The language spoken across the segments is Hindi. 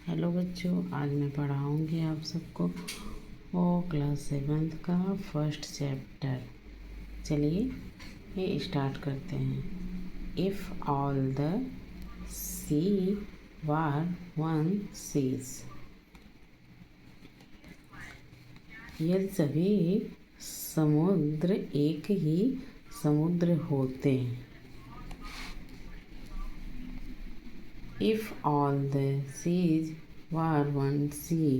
हेलो बच्चों, आज मैं पढ़ाऊँगी आप सबको क्लास 7th का फर्स्ट चैप्टर। चलिए ये स्टार्ट करते हैं। If all the sea were one seas, यदि सभी समुद्र एक ही समुद्र होते। If all the seas were one sea,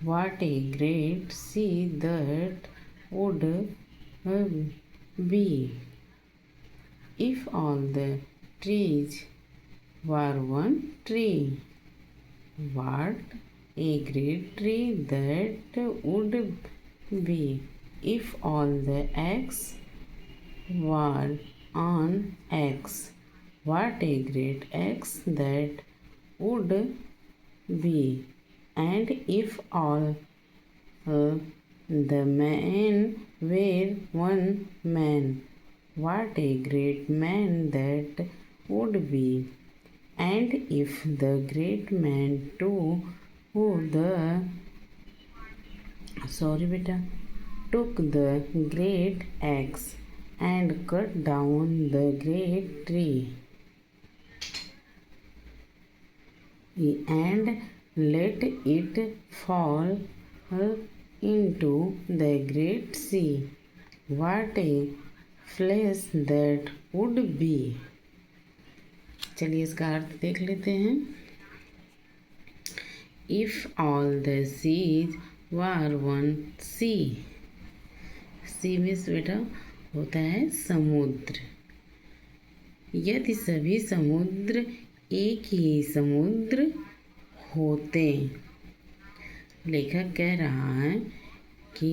what a great sea that would be. If all the trees were one tree, what a great tree that would be. If all the eggs were on eggs, what a great eggs that would be. And if all the men were one man, what a great man that would be. And if the great man took the great axe and cut down the great tree, and let it fall into the great sea, what a place that would be. चलिए इसका अर्थ देख लेते हैं। If all the seas were one sea, sea means बेटा होता है समुद्र। यदि सभी समुद्र एक ही समुद्र होते। लेखक कह रहा है कि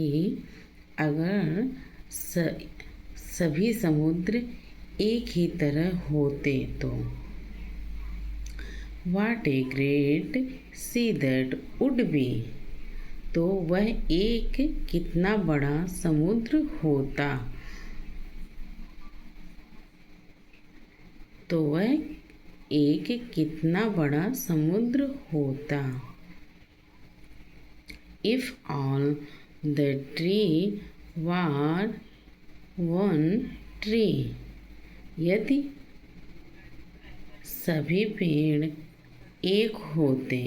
अगर सभी समुद्र एक ही तरह होते तो what a great see that would be, तो वह एक कितना बड़ा समुद्र होता। तो वह एक कितना बड़ा समुद्र होता। If all the tree war one tree, यदि सभी पेड़ एक होते।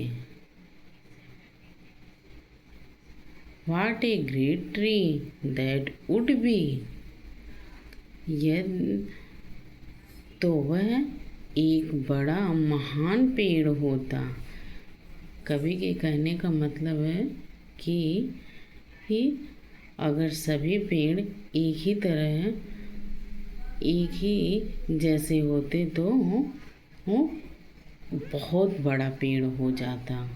What a great tree that would be, तो वह एक बड़ा महान पेड़ होता। कवि के कहने का मतलब है कि अगर सभी पेड़ एक ही तरह एक ही जैसे होते तो वो बहुत बड़ा पेड़ हो जाता।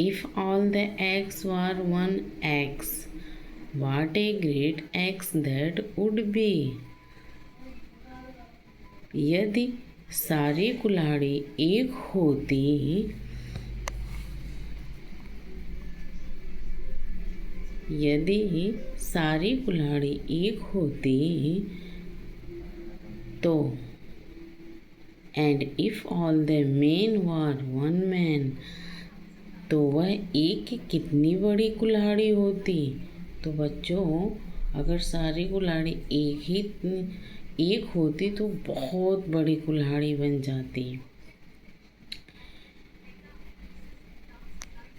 If all the eggs were one eggs, what a great eggs that would be. यदि सारी कुल्हाड़ी एक होती, यदि सारी कुल्हाड़ी एक होती तो and if all the main were one man, तो वह एक कितनी बड़ी कुल्हाड़ी होती। तो बच्चों अगर सारी कुल्हाड़ी एक होती तो बहुत बड़ी कुल्हाड़ी बन जाती।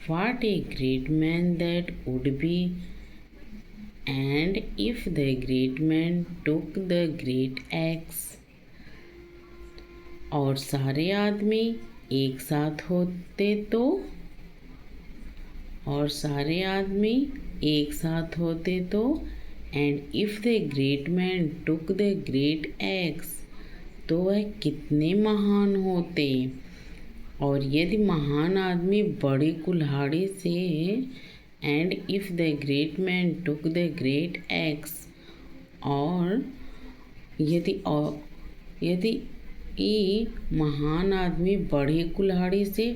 What a great man that would be. And if the great man took the great axe, और सारे आदमी एक साथ होते तो, और सारे आदमी एक साथ होते तो and if the great man took the great x, तो वह कितने महान होते। और यदि महान आदमी बड़ी कुल्हाड़ी से and if the great man took the great x, और यदि महान आदमी बड़ी कुल्हाड़ी से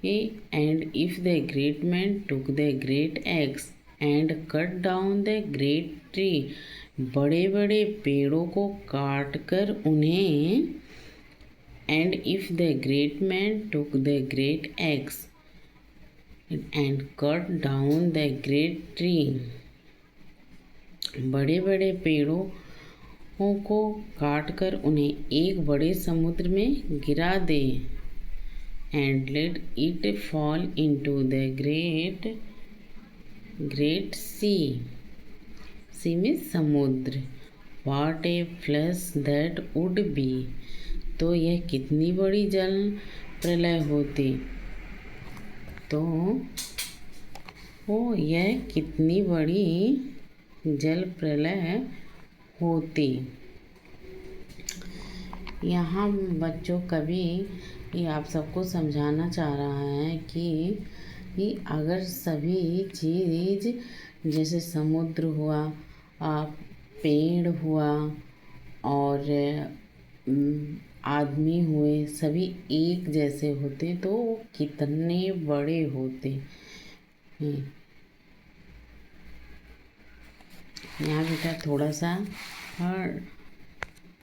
and if the great man took the great x and cut down the great tree, बड़े बड़े पेड़ों को काट कर उन्हें and if the great man took the great axe and cut down the great tree, बड़े बड़े पेड़ों को काट कर उन्हें एक बड़े समुद्र में गिरा दे, and let it fall into the great sea. sea means समुद्र. What a flood that would be. तो यह कितनी बड़ी जल प्रलय होती. तो यह कितनी बड़ी जल प्रलय होती. यहाँ बच्चों कवि ये आप सबको समझाना चाह रहा है कि अगर सभी चीज़ जैसे समुद्र हुआ, पेड़ हुआ और आदमी हुए, सभी एक जैसे होते तो कितने बड़े होते हैं. यहाँ बेटा थोड़ा सा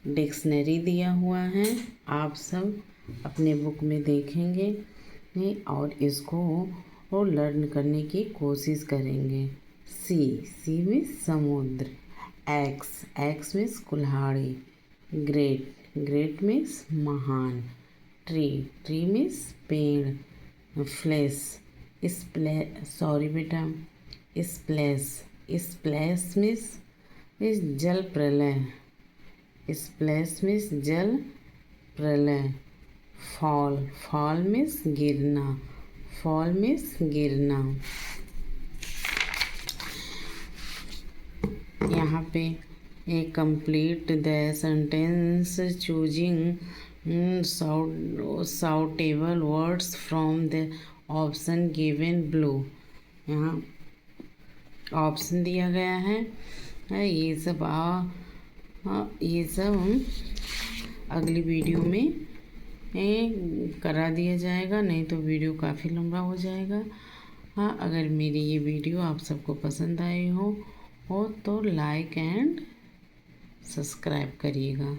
डिक्शनरी दिया हुआ है, आप सब अपने बुक में देखेंगे और इसको लर्न करने की कोशिश करेंगे. सी मीन्स समुद्र. एक्स मीन्स कुल्हाड़ी. ग्रेट मीन्स महान. ट्री मीन्स पेड़. स्प्लैश मीन्स जल प्रलय. जल प्रलय. फॉल मीन्स गिरना. यहाँ पे एक complete the sentence choosing suitable words from the option given below. यहाँ ऑप्शन दिया गया है. ये सब अगली वीडियो में करा दिया जाएगा, नहीं तो वीडियो काफ़ी लंबा हो जाएगा. अगर मेरी ये वीडियो आप सबको पसंद आई हो तो लाइक एंड सब्सक्राइब करिएगा.